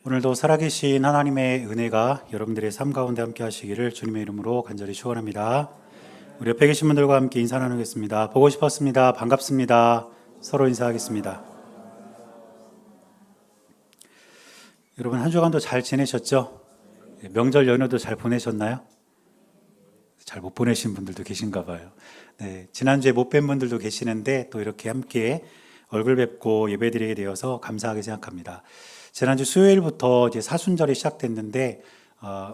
오늘도 살아계신 하나님의 은혜가 여러분들의 삶 가운데 함께 하시기를 주님의 이름으로 간절히 축원합니다. 우리 옆에 계신 분들과 함께 인사 나누겠습니다. 보고 싶었습니다. 반갑습니다. 서로 인사하겠습니다. 여러분 한 주간도 잘 지내셨죠? 명절 연휴도 잘 보내셨나요? 잘 못 보내신 분들도 계신가 봐요. 네, 지난주에 못 뵌 분들도 계시는데 또 이렇게 함께 얼굴 뵙고 예배드리게 되어서 감사하게 생각합니다. 지난주 수요일부터 이제 사순절이 시작됐는데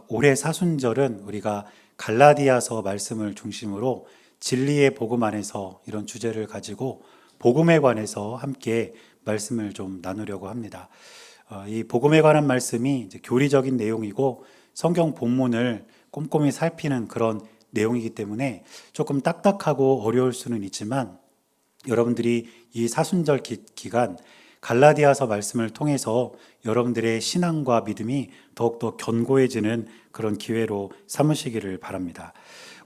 올해 사순절은 우리가 갈라디아서 말씀을 중심으로 진리의 복음 안에서 이런 주제를 가지고 복음에 관해서 함께 말씀을 좀 나누려고 합니다. 이 복음에 관한 말씀이 이제 교리적인 내용이고 성경 본문을 꼼꼼히 살피는 그런 내용이기 때문에 조금 딱딱하고 어려울 수는 있지만 여러분들이 이 사순절 기간 갈라디아서 말씀을 통해서 여러분들의 신앙과 믿음이 더욱더 견고해지는 그런 기회로 삼으시기를 바랍니다.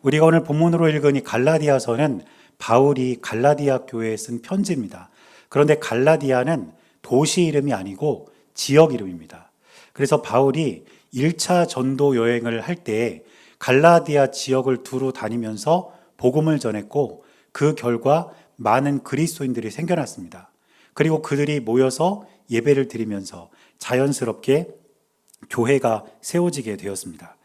우리가 오늘 본문으로 읽은 이 갈라디아서는 바울이 갈라디아 교회에 쓴 편지입니다. 그런데 갈라디아는 도시 이름이 아니고 지역 이름입니다. 그래서 바울이 1차 전도 여행을 할 때 갈라디아 지역을 두루 다니면서 복음을 전했고 그 결과 많은 그리스도인들이 생겨났습니다. 그리고 그들이 모여서 예배를 드리면서 자연스럽게 교회가 세워지게 되었습니다.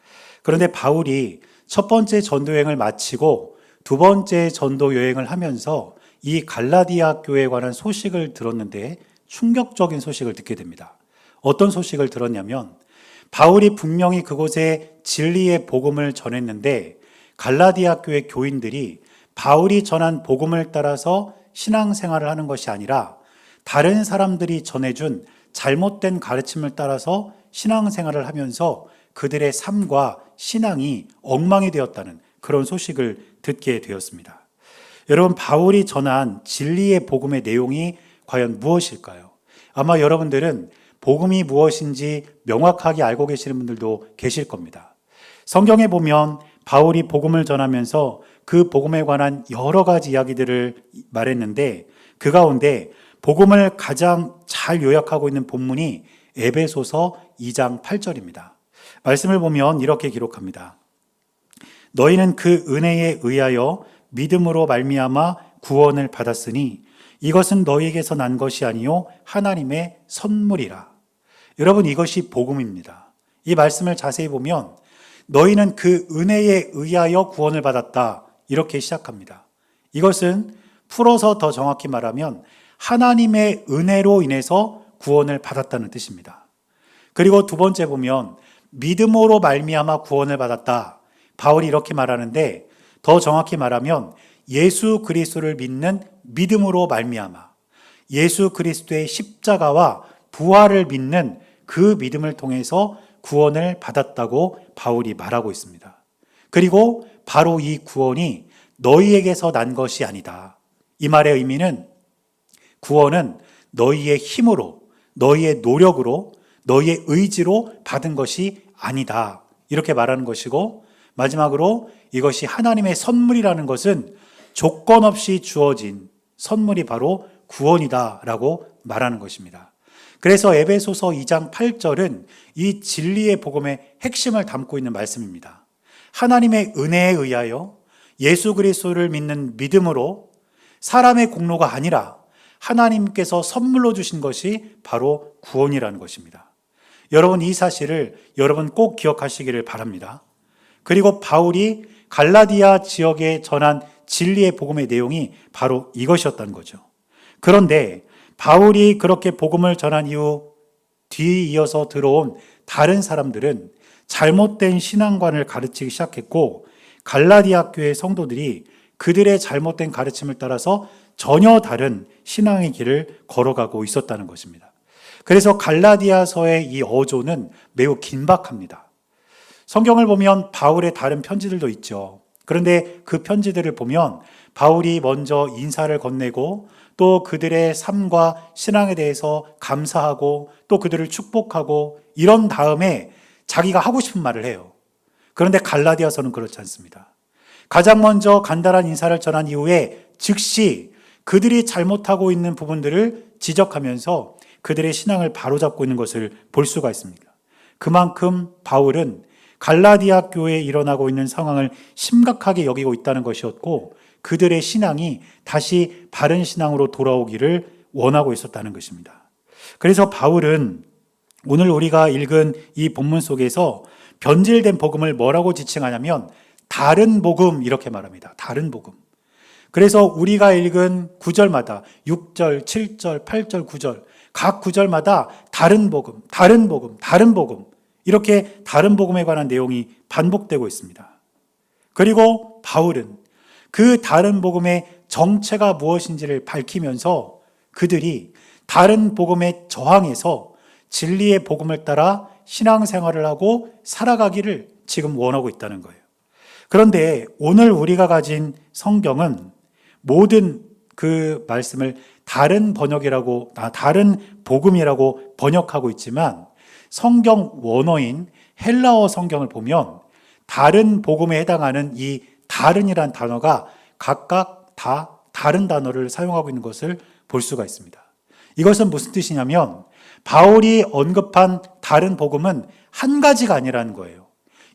그런데 바울이 첫 번째 전도 여행을 마치고 두 번째 전도 여행을 하면서 이 갈라디아 교회에 관한 소식을 들었는데 충격적인 소식을 듣게 됩니다. 어떤 소식을 들었냐면 바울이 분명히 그곳에 진리의 복음을 전했는데 갈라디아 교회 교인들이 바울이 전한 복음을 따라서 신앙생활을 하는 것이 아니라 다른 사람들이 전해준 잘못된 가르침을 따라서 신앙생활을 하면서 그들의 삶과 신앙이 엉망이 되었다는 그런 소식을 듣게 되었습니다. 여러분, 바울이 전한 진리의 복음의 내용이 과연 무엇일까요? 아마 여러분들은 복음이 무엇인지 명확하게 알고 계시는 분들도 계실 겁니다. 성경에 보면 바울이 복음을 전하면서 그 복음에 관한 여러 가지 이야기들을 말했는데 그 가운데 복음을 가장 잘 요약하고 있는 본문이 에베소서 2장 8절입니다. 말씀을 보면 이렇게 기록합니다. 너희는 그 은혜에 의하여 믿음으로 말미암아 구원을 받았으니 이것은 너희에게서 난 것이 아니요 하나님의 선물이라. 여러분, 이것이 복음입니다. 이 말씀을 자세히 보면 너희는 그 은혜에 의하여 구원을 받았다 이렇게 시작합니다. 이것은 풀어서 더 정확히 말하면 하나님의 은혜로 인해서 구원을 받았다는 뜻입니다. 그리고 두 번째 보면 믿음으로 말미암아 구원을 받았다. 바울이 이렇게 말하는데 더 정확히 말하면 예수 그리스도를 믿는 믿음으로 말미암아 예수 그리스도의 십자가와 부활을 믿는 그 믿음을 통해서 구원을 받았다고 바울이 말하고 있습니다. 그리고 바로 이 구원이 너희에게서 난 것이 아니다. 이 말의 의미는 구원은 너희의 힘으로, 너희의 노력으로, 너희의 의지로 받은 것이 아니다. 이렇게 말하는 것이고 마지막으로 이것이 하나님의 선물이라는 것은 조건 없이 주어진 선물이 바로 구원이다 라고 말하는 것입니다. 그래서 에베소서 2장 8절은 이 진리의 복음의 핵심을 담고 있는 말씀입니다. 하나님의 은혜에 의하여 예수 그리스도를 믿는 믿음으로 사람의 공로가 아니라 하나님께서 선물로 주신 것이 바로 구원이라는 것입니다. 여러분, 이 사실을 여러분 꼭 기억하시기를 바랍니다. 그리고 바울이 갈라디아 지역에 전한 진리의 복음의 내용이 바로 이것이었다는 거죠. 그런데 바울이 그렇게 복음을 전한 이후 뒤이어서 들어온 다른 사람들은 잘못된 신앙관을 가르치기 시작했고 갈라디아 교회 성도들이 그들의 잘못된 가르침을 따라서 전혀 다른 신앙의 길을 걸어가고 있었다는 것입니다. 그래서 갈라디아서의 이 어조는 매우 긴박합니다. 성경을 보면 바울의 다른 편지들도 있죠. 그런데 그 편지들을 보면 바울이 먼저 인사를 건네고 또 그들의 삶과 신앙에 대해서 감사하고 또 그들을 축복하고 이런 다음에 자기가 하고 싶은 말을 해요. 그런데 갈라디아서는 그렇지 않습니다. 가장 먼저 간단한 인사를 전한 이후에 즉시 그들이 잘못하고 있는 부분들을 지적하면서 그들의 신앙을 바로잡고 있는 것을 볼 수가 있습니다. 그만큼 바울은 갈라디아 교회에 일어나고 있는 상황을 심각하게 여기고 있다는 것이었고, 그들의 신앙이 다시 바른 신앙으로 돌아오기를 원하고 있었다는 것입니다. 그래서 바울은 오늘 우리가 읽은 이 본문 속에서 변질된 복음을 뭐라고 지칭하냐면 다른 복음, 이렇게 말합니다. 다른 복음. 그래서 우리가 읽은 구절마다 6절, 7절, 8절, 9절 각 구절마다 다른 복음, 다른 복음, 다른 복음, 이렇게 다른 복음에 관한 내용이 반복되고 있습니다. 그리고 바울은 그 다른 복음의 정체가 무엇인지를 밝히면서 그들이 다른 복음에 저항해서 진리의 복음을 따라 신앙생활을 하고 살아가기를 지금 원하고 있다는 거예요. 그런데 오늘 우리가 가진 성경은 모든 그 말씀을 다른 번역이라고, 다른 복음이라고 번역하고 있지만 성경 원어인 헬라어 성경을 보면 다른 복음에 해당하는 이 다른이란 단어가 각각 다 다른 단어를 사용하고 있는 것을 볼 수가 있습니다. 이것은 무슨 뜻이냐면 바울이 언급한 다른 복음은 한 가지가 아니라는 거예요.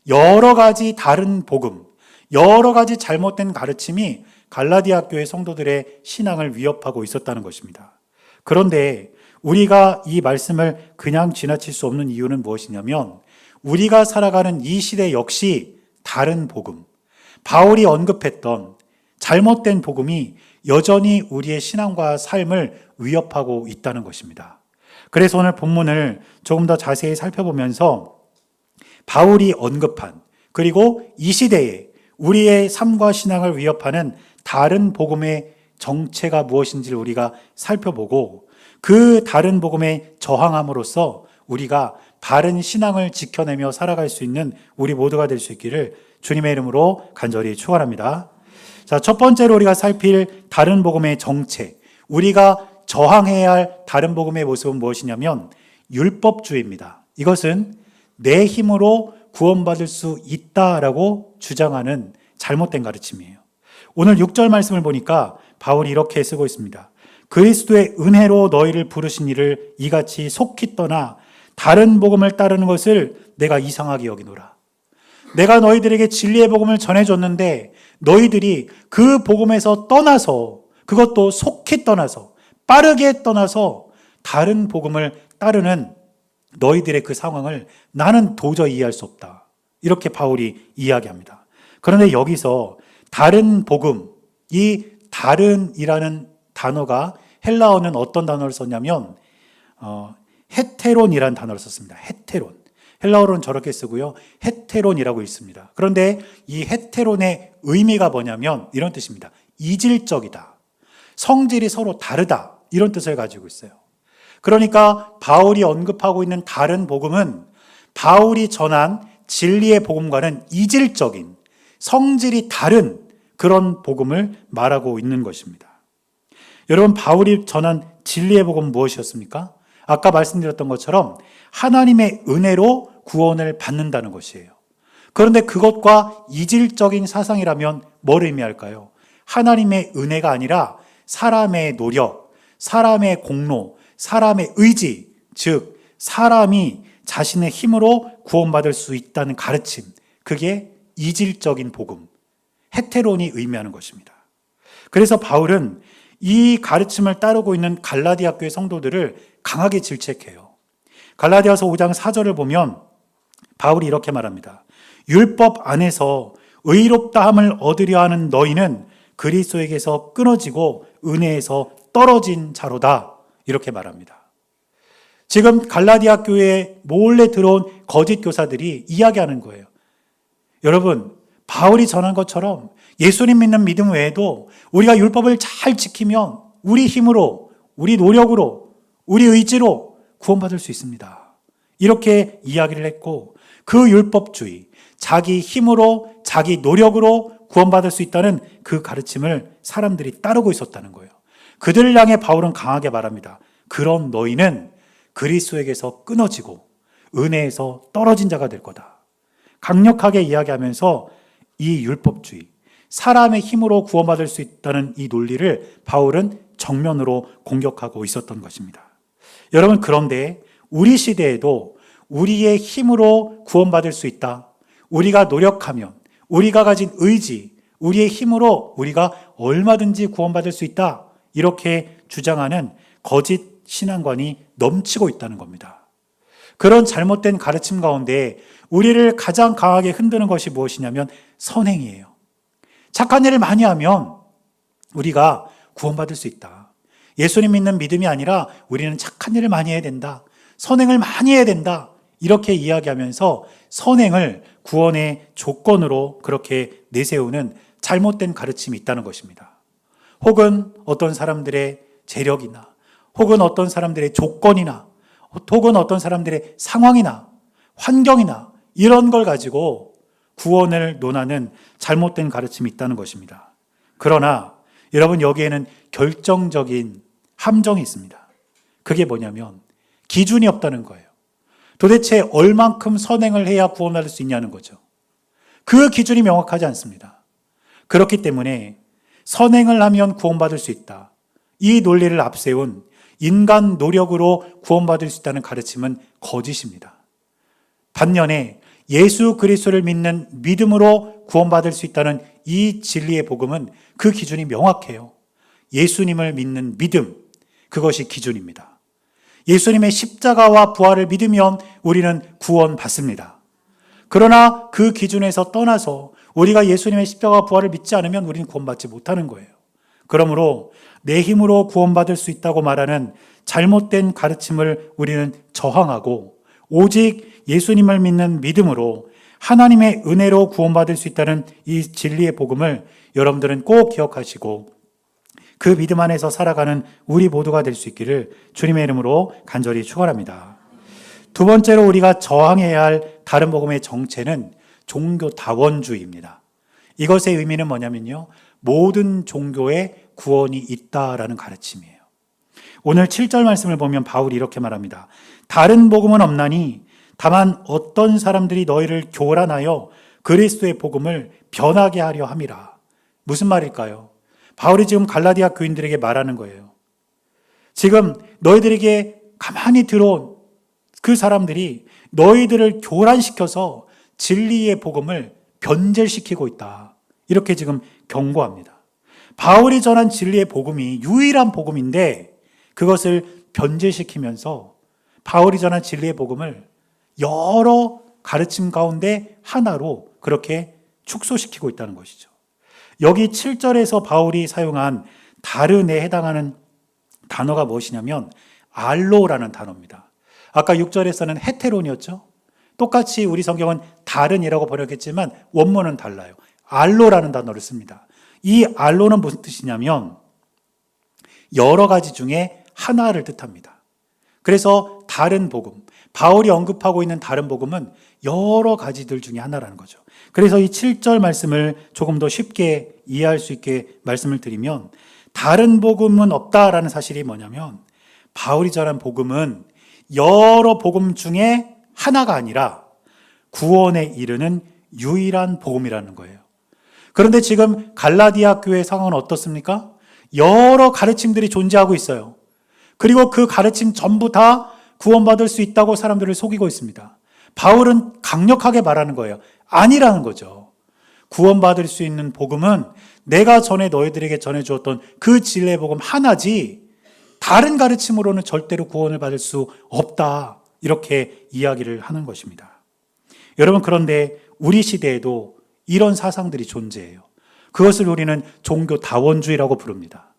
여러 가지 다른 복음, 여러 가지 잘못된 가르침이 갈라디아 교회 성도들의 신앙을 위협하고 있었다는 것입니다. 그런데 우리가 이 말씀을 그냥 지나칠 수 없는 이유는 무엇이냐면 우리가 살아가는 이 시대 역시 다른 복음, 바울이 언급했던 잘못된 복음이 여전히 우리의 신앙과 삶을 위협하고 있다는 것입니다. 그래서 오늘 본문을 조금 더 자세히 살펴보면서 바울이 언급한, 그리고 이 시대에 우리의 삶과 신앙을 위협하는 다른 복음의 정체가 무엇인지를 우리가 살펴보고 그 다른 복음에 저항함으로써 우리가 바른 신앙을 지켜내며 살아갈 수 있는 우리 모두가 될 수 있기를 주님의 이름으로 간절히 축원합니다. 자, 첫 번째로 우리가 살필 다른 복음의 정체, 우리가 저항해야 할 다른 복음의 모습은 무엇이냐면 율법주의입니다. 이것은 내 힘으로 구원받을 수 있다라고 주장하는 잘못된 가르침이에요. 오늘 6절 말씀을 보니까 바울이 이렇게 쓰고 있습니다. 그리스도의 은혜로 너희를 부르신 이를 이같이 속히 떠나 다른 복음을 따르는 것을 내가 이상하게 여기노라. 내가 너희들에게 진리의 복음을 전해줬는데 너희들이 그 복음에서 떠나서, 그것도 속히 떠나서, 빠르게 떠나서 다른 복음을 따르는 너희들의 그 상황을 나는 도저히 이해할 수 없다. 이렇게 바울이 이야기합니다. 그런데 여기서 다른 복음, 이 다른이라는 단어가 헬라어는 어떤 단어를 썼냐면 헤테론이라는 단어를 썼습니다. 헤테론. 헬라어로는 저렇게 쓰고요. 헤테론이라고 있습니다. 그런데 이 헤테론의 의미가 뭐냐면 이런 뜻입니다. 이질적이다. 성질이 서로 다르다. 이런 뜻을 가지고 있어요. 그러니까 바울이 언급하고 있는 다른 복음은 바울이 전한 진리의 복음과는 이질적인, 성질이 다른 그런 복음을 말하고 있는 것입니다. 여러분, 바울이 전한 진리의 복음은 무엇이었습니까? 아까 말씀드렸던 것처럼 하나님의 은혜로 구원을 받는다는 것이에요. 그런데 그것과 이질적인 사상이라면 뭘 의미할까요? 하나님의 은혜가 아니라 사람의 노력, 사람의 공로, 사람의 의지, 즉 사람이 자신의 힘으로 구원받을 수 있다는 가르침, 그게 이질적인 복음, 헤테론이 의미하는 것입니다. 그래서 바울은 이 가르침을 따르고 있는 갈라디아 교회 성도들을 강하게 질책해요. 갈라디아서 5장 4절을 보면 바울이 이렇게 말합니다. 율법 안에서 의롭다함을 얻으려 하는 너희는 그리스도에게서 끊어지고 은혜에서 떨어진 자로다. 이렇게 말합니다. 지금 갈라디아 교회에 몰래 들어온 거짓 교사들이 이야기하는 거예요. 여러분, 바울이 전한 것처럼 예수님 믿는 믿음 외에도 우리가 율법을 잘 지키면 우리 힘으로, 우리 노력으로, 우리 의지로 구원받을 수 있습니다. 이렇게 이야기를 했고, 그 율법주의, 자기 힘으로, 자기 노력으로 구원받을 수 있다는 그 가르침을 사람들이 따르고 있었다는 거예요. 그들을 향해 바울은 강하게 말합니다. 그런 너희는 그리스도에게서 끊어지고 은혜에서 떨어진 자가 될 거다. 강력하게 이야기하면서 이 율법주의, 사람의 힘으로 구원받을 수 있다는 이 논리를 바울은 정면으로 공격하고 있었던 것입니다. 여러분, 그런데 우리 시대에도 우리의 힘으로 구원받을 수 있다. 우리가 노력하면, 우리가 가진 의지, 우리의 힘으로 우리가 얼마든지 구원받을 수 있다. 이렇게 주장하는 거짓 신앙관이 넘치고 있다는 겁니다. 그런 잘못된 가르침 가운데 우리를 가장 강하게 흔드는 것이 무엇이냐면 선행이에요. 착한 일을 많이 하면 우리가 구원받을 수 있다. 예수님 믿는 믿음이 아니라 우리는 착한 일을 많이 해야 된다. 선행을 많이 해야 된다. 이렇게 이야기하면서 선행을 구원의 조건으로 그렇게 내세우는 잘못된 가르침이 있다는 것입니다. 혹은 어떤 사람들의 재력이나 혹은 어떤 사람들의 조건이나 혹은 어떤 사람들의 상황이나 환경이나 이런 걸 가지고 구원을 논하는 잘못된 가르침이 있다는 것입니다. 그러나 여러분, 여기에는 결정적인 함정이 있습니다. 그게 뭐냐면 기준이 없다는 거예요. 도대체 얼만큼 선행을 해야 구원받을 수 있냐는 거죠. 그 기준이 명확하지 않습니다. 그렇기 때문에 선행을 하면 구원받을 수 있다. 이 논리를 앞세운 인간 노력으로 구원받을 수 있다는 가르침은 거짓입니다. 반면에 예수 그리스도를 믿는 믿음으로 구원받을 수 있다는 이 진리의 복음은 그 기준이 명확해요. 예수님을 믿는 믿음, 그것이 기준입니다. 예수님의 십자가와 부활을 믿으면 우리는 구원받습니다. 그러나 그 기준에서 떠나서 우리가 예수님의 십자가와 부활을 믿지 않으면 우리는 구원받지 못하는 거예요. 그러므로 내 힘으로 구원받을 수 있다고 말하는 잘못된 가르침을 우리는 저항하고 오직 예수님을 믿는 믿음으로 하나님의 은혜로 구원받을 수 있다는 이 진리의 복음을 여러분들은 꼭 기억하시고 그 믿음 안에서 살아가는 우리 모두가 될 수 있기를 주님의 이름으로 간절히 축원합니다. 두 번째로 우리가 저항해야 할 다른 복음의 정체는 종교다원주의입니다. 이것의 의미는 뭐냐면요, 모든 종교에 구원이 있다라는 가르침이에요. 오늘 7절 말씀을 보면 바울이 이렇게 말합니다. 다른 복음은 없나니 다만 어떤 사람들이 너희를 교란하여 그리스도의 복음을 변하게 하려 함이라. 무슨 말일까요? 바울이 지금 갈라디아 교인들에게 말하는 거예요. 지금 너희들에게 가만히 들어온 그 사람들이 너희들을 교란시켜서 진리의 복음을 변절시키고 있다. 이렇게 지금 경고합니다. 바울이 전한 진리의 복음이 유일한 복음인데 그것을 변절시키면서 바울이 전한 진리의 복음을 여러 가르침 가운데 하나로 그렇게 축소시키고 있다는 것이죠. 여기 7절에서 바울이 사용한 다른에 해당하는 단어가 무엇이냐면 알로라는 단어입니다. 아까 6절에서는 헤테론이었죠. 똑같이 우리 성경은 다른이라고 번역했지만 원문은 달라요. 알로라는 단어를 씁니다. 이 알로는 무슨 뜻이냐면 여러 가지 중에 하나를 뜻합니다. 그래서 다른 복음, 바울이 언급하고 있는 다른 복음은 여러 가지들 중에 하나라는 거죠. 그래서 이 7절 말씀을 조금 더 쉽게 이해할 수 있게 말씀을 드리면 다른 복음은 없다라는 사실이 뭐냐면 바울이 전한 복음은 여러 복음 중에 하나가 아니라 구원에 이르는 유일한 복음이라는 거예요. 그런데 지금 갈라디아 교회 상황은 어떻습니까? 여러 가르침들이 존재하고 있어요. 그리고 그 가르침 전부 다 구원받을 수 있다고 사람들을 속이고 있습니다. 바울은 강력하게 말하는 거예요. 아니라는 거죠. 구원받을 수 있는 복음은 내가 전에 너희들에게 전해주었던 그 진리의 복음 하나지 다른 가르침으로는 절대로 구원을 받을 수 없다. 이렇게 이야기를 하는 것입니다. 여러분, 그런데 우리 시대에도 이런 사상들이 존재해요. 그것을 우리는 종교다원주의라고 부릅니다.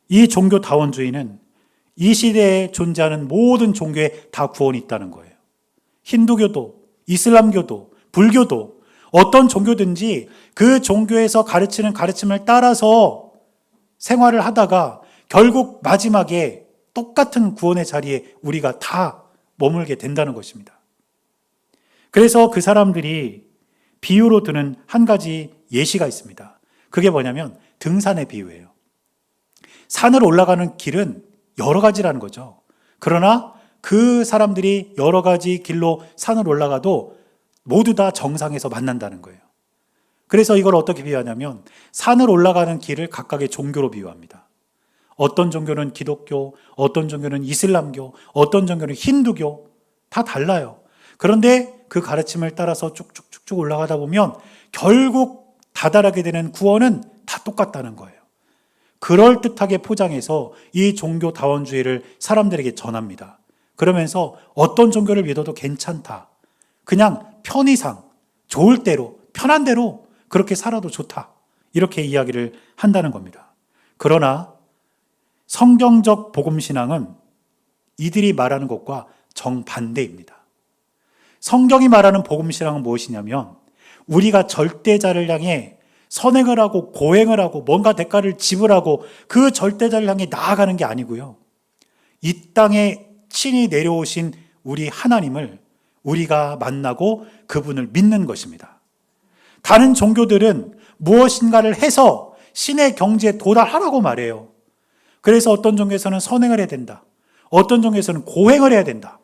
이 종교다원주의는 이 시대에 존재하는 모든 종교에 다 구원이 있다는 거예요. 힌두교도, 이슬람교도, 불교도 어떤 종교든지 그 종교에서 가르치는 가르침을 따라서 생활을 하다가 결국 마지막에 똑같은 구원의 자리에 우리가 다 머물게 된다는 것입니다. 그래서 그 사람들이 비유로 드는 한 가지 예시가 있습니다. 그게 뭐냐면 등산의 비유예요. 산을 올라가는 길은 여러 가지라는 거죠. 그러나 그 사람들이 여러 가지 길로 산을 올라가도 모두 다 정상에서 만난다는 거예요. 그래서 이걸 어떻게 비유하냐면 산을 올라가는 길을 각각의 종교로 비유합니다. 어떤 종교는 기독교, 어떤 종교는 이슬람교, 어떤 종교는 힌두교, 다 달라요. 그런데 그 가르침을 따라서 쭉쭉쭉쭉 올라가다 보면 결국 다다르게 되는 구원은 다 똑같다는 거예요. 그럴듯하게 포장해서 이 종교 다원주의를 사람들에게 전합니다. 그러면서 어떤 종교를 믿어도 괜찮다. 그냥 편의상, 좋을 대로, 편한 대로 그렇게 살아도 좋다. 이렇게 이야기를 한다는 겁니다. 그러나 성경적 복음신앙은 이들이 말하는 것과 정반대입니다. 성경이 말하는 복음신앙은 무엇이냐면 우리가 절대자를 향해 선행을 하고 고행을 하고 뭔가 대가를 지불하고 그 절대자를 향해 나아가는 게 아니고요. 이 땅에 친히 내려오신 우리 하나님을 우리가 만나고 그분을 믿는 것입니다. 다른 종교들은 무엇인가를 해서 신의 경지에 도달하라고 말해요. 그래서 어떤 종교에서는 선행을 해야 된다. 어떤 종교에서는 고행을 해야 된다.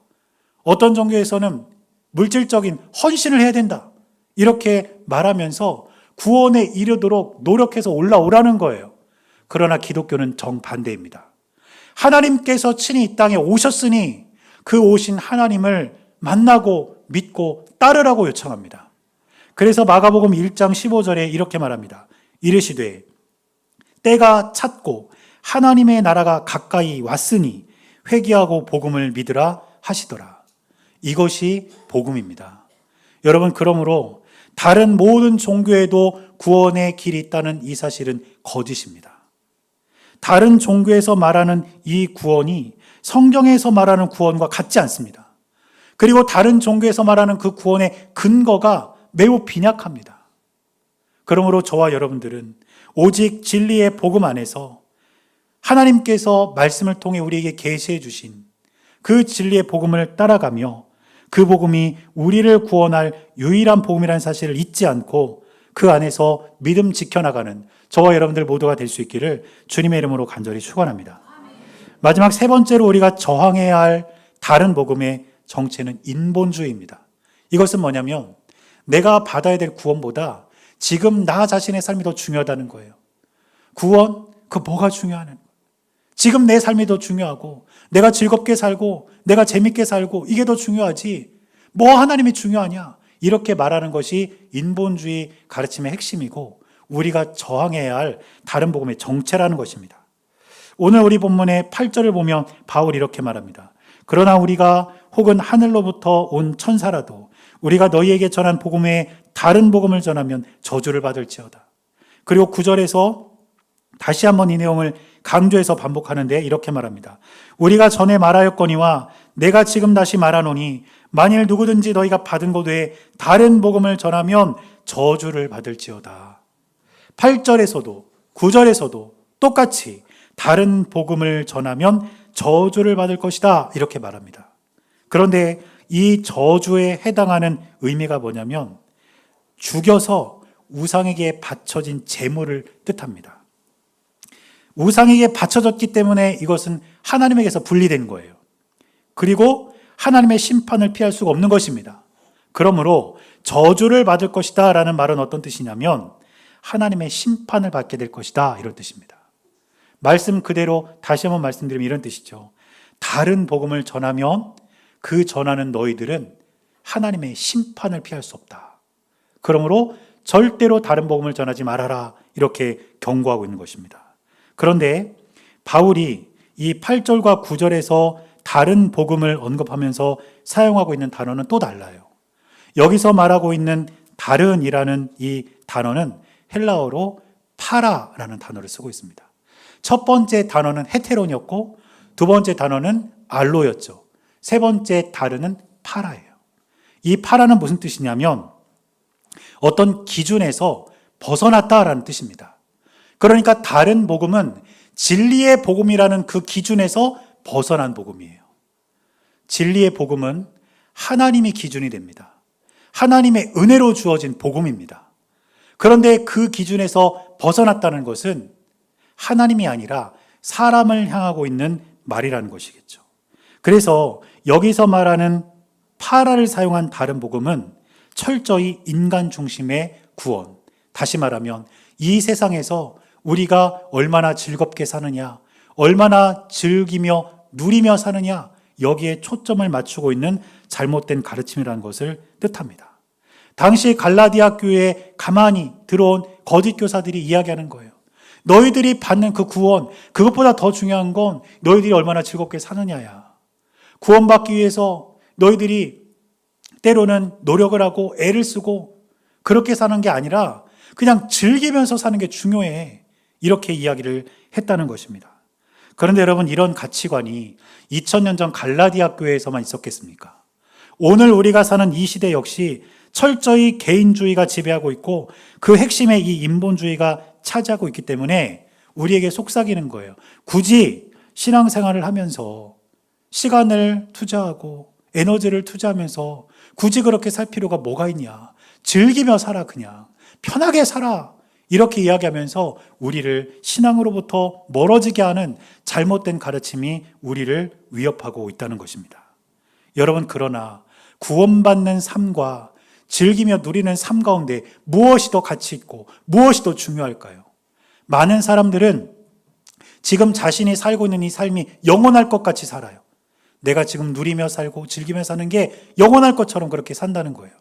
어떤 종교에서는 물질적인 헌신을 해야 된다. 이렇게 말하면서 구원에 이르도록 노력해서 올라오라는 거예요. 그러나 기독교는 정반대입니다. 하나님께서 친히 이 땅에 오셨으니 그 오신 하나님을 만나고 믿고 따르라고 요청합니다. 그래서 마가복음 1장 15절에 이렇게 말합니다. 이르시되 때가 찼고 하나님의 나라가 가까이 왔으니 회개하고 복음을 믿으라 하시더라. 이것이 복음입니다. 여러분, 그러므로 다른 모든 종교에도 구원의 길이 있다는 이 사실은 거짓입니다. 다른 종교에서 말하는 이 구원이 성경에서 말하는 구원과 같지 않습니다. 그리고 다른 종교에서 말하는 그 구원의 근거가 매우 빈약합니다. 그러므로 저와 여러분들은 오직 진리의 복음 안에서 하나님께서 말씀을 통해 우리에게 계시해 주신 그 진리의 복음을 따라가며 그 복음이 우리를 구원할 유일한 복음이라는 사실을 잊지 않고 그 안에서 믿음 지켜나가는 저와 여러분들 모두가 될 수 있기를 주님의 이름으로 간절히 축원합니다. 마지막 세 번째로 우리가 저항해야 할 다른 복음의 정체는 인본주의입니다. 이것은 뭐냐면 내가 받아야 될 구원보다 지금 나 자신의 삶이 더 중요하다는 거예요. 구원? 그 뭐가 중요하는 거예요? 지금 내 삶이 더 중요하고 내가 즐겁게 살고 내가 재밌게 살고 이게 더 중요하지 뭐 하나님이 중요하냐? 이렇게 말하는 것이 인본주의 가르침의 핵심이고 우리가 저항해야 할 다른 복음의 정체라는 것입니다. 오늘 우리 본문의 8절을 보면 바울이 이렇게 말합니다. 그러나 우리가 혹은 하늘로부터 온 천사라도 우리가 너희에게 전한 복음 외에 다른 복음을 전하면 저주를 받을지어다. 그리고 9절에서 다시 한번 이 내용을 강조해서 반복하는데 이렇게 말합니다. 우리가 전에 말하였거니와 내가 지금 다시 말하노니 만일 누구든지 너희가 받은 것 외에 다른 복음을 전하면 저주를 받을지어다. 8절에서도 9절에서도 똑같이 다른 복음을 전하면 저주를 받을 것이다 이렇게 말합니다. 그런데 이 저주에 해당하는 의미가 뭐냐면 죽여서 우상에게 바쳐진 제물을 뜻합니다. 우상에게 바쳐졌기 때문에 이것은 하나님에게서 분리된 거예요. 그리고 하나님의 심판을 피할 수가 없는 것입니다. 그러므로 저주를 받을 것이다 라는 말은 어떤 뜻이냐면 하나님의 심판을 받게 될 것이다 이런 뜻입니다. 말씀 그대로 다시 한번 말씀드리면 이런 뜻이죠. 다른 복음을 전하면 그 전하는 너희들은 하나님의 심판을 피할 수 없다. 그러므로 절대로 다른 복음을 전하지 말아라 이렇게 경고하고 있는 것입니다. 그런데 바울이 이 8절과 9절에서 다른 복음을 언급하면서 사용하고 있는 단어는 또 달라요. 여기서 말하고 있는 다른이라는 이 단어는 헬라어로 파라라는 단어를 쓰고 있습니다. 첫 번째 단어는 헤테론이었고 두 번째 단어는 알로였죠. 세 번째 다른은 파라예요. 이 파라는 무슨 뜻이냐면 어떤 기준에서 벗어났다라는 뜻입니다. 그러니까 다른 복음은 진리의 복음이라는 그 기준에서 벗어난 복음이에요. 진리의 복음은 하나님이 기준이 됩니다. 하나님의 은혜로 주어진 복음입니다. 그런데 그 기준에서 벗어났다는 것은 하나님이 아니라 사람을 향하고 있는 말이라는 것이겠죠. 그래서 여기서 말하는 파라를 사용한 다른 복음은 철저히 인간 중심의 구원. 다시 말하면 이 세상에서 우리가 얼마나 즐겁게 사느냐, 얼마나 즐기며 누리며 사느냐, 여기에 초점을 맞추고 있는 잘못된 가르침이라는 것을 뜻합니다. 당시 갈라디아 교회에 가만히 들어온 거짓 교사들이 이야기하는 거예요. 너희들이 받는 그 구원, 그것보다 더 중요한 건 너희들이 얼마나 즐겁게 사느냐야. 구원받기 위해서 너희들이 때로는 노력을 하고 애를 쓰고 그렇게 사는 게 아니라 그냥 즐기면서 사는 게 중요해. 이렇게 이야기를 했다는 것입니다. 그런데 여러분, 이런 가치관이 2000년 전 갈라디아 교회에서만 있었겠습니까? 오늘 우리가 사는 이 시대 역시 철저히 개인주의가 지배하고 있고 그 핵심에 이 인본주의가 차지하고 있기 때문에 우리에게 속삭이는 거예요. 굳이 신앙생활을 하면서 시간을 투자하고 에너지를 투자하면서 굳이 그렇게 살 필요가 뭐가 있냐. 즐기며 살아, 그냥. 편하게 살아. 이렇게 이야기하면서 우리를 신앙으로부터 멀어지게 하는 잘못된 가르침이 우리를 위협하고 있다는 것입니다. 여러분, 그러나 구원받는 삶과 즐기며 누리는 삶 가운데 무엇이 더 가치 있고 무엇이 더 중요할까요? 많은 사람들은 지금 자신이 살고 있는 이 삶이 영원할 것 같이 살아요. 내가 지금 누리며 살고 즐기며 사는 게 영원할 것처럼 그렇게 산다는 거예요.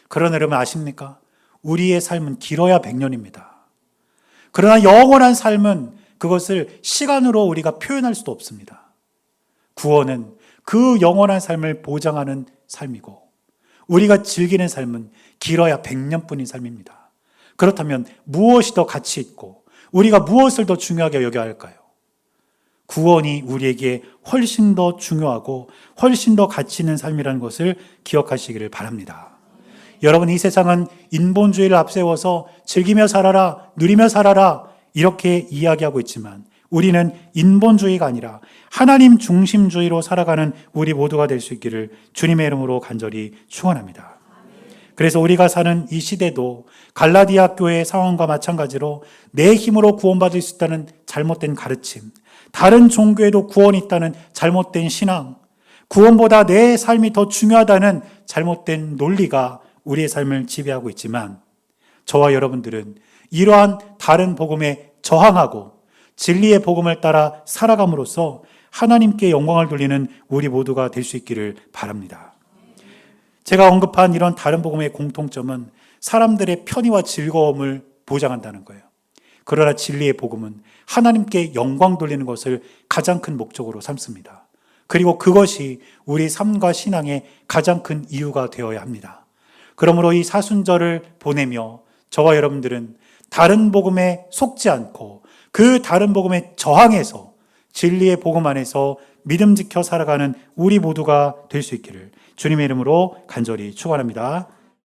그러나 여러분 아십니까? 우리의 삶은 길어야 100년입니다. 그러나 영원한 삶은 그것을 시간으로 우리가 표현할 수도 없습니다. 구원은 그 영원한 삶을 보장하는 삶이고 우리가 즐기는 삶은 길어야 100년뿐인 삶입니다. 그렇다면 무엇이 더 가치 있고 우리가 무엇을 더 중요하게 여겨야 할까요? 구원이 우리에게 훨씬 더 중요하고 훨씬 더 가치 있는 삶이라는 것을 기억하시기를 바랍니다. 여러분, 이 세상은 인본주의를 앞세워서 즐기며 살아라, 누리며 살아라 이렇게 이야기하고 있지만 우리는 인본주의가 아니라 하나님 중심주의로 살아가는 우리 모두가 될 수 있기를 주님의 이름으로 간절히 축원합니다. 그래서 우리가 사는 이 시대도 갈라디아 교회의 상황과 마찬가지로 내 힘으로 구원받을 수 있다는 잘못된 가르침, 다른 종교에도 구원이 있다는 잘못된 신앙, 구원보다 내 삶이 더 중요하다는 잘못된 논리가 우리의 삶을 지배하고 있지만 저와 여러분들은 이러한 다른 복음에 저항하고 진리의 복음을 따라 살아감으로써 하나님께 영광을 돌리는 우리 모두가 될 수 있기를 바랍니다. 제가 언급한 이런 다른 복음의 공통점은 사람들의 편의와 즐거움을 보장한다는 거예요. 그러나 진리의 복음은 하나님께 영광 돌리는 것을 가장 큰 목적으로 삼습니다. 그리고 그것이 우리 삶과 신앙의 가장 큰 이유가 되어야 합니다. 그러므로 이 사순절을 보내며 저와 여러분들은 다른 복음에 속지 않고 그 다른 복음에 저항해서 진리의 복음 안에서 믿음 지켜 살아가는 우리 모두가 될 수 있기를 주님의 이름으로 간절히 축원합니다.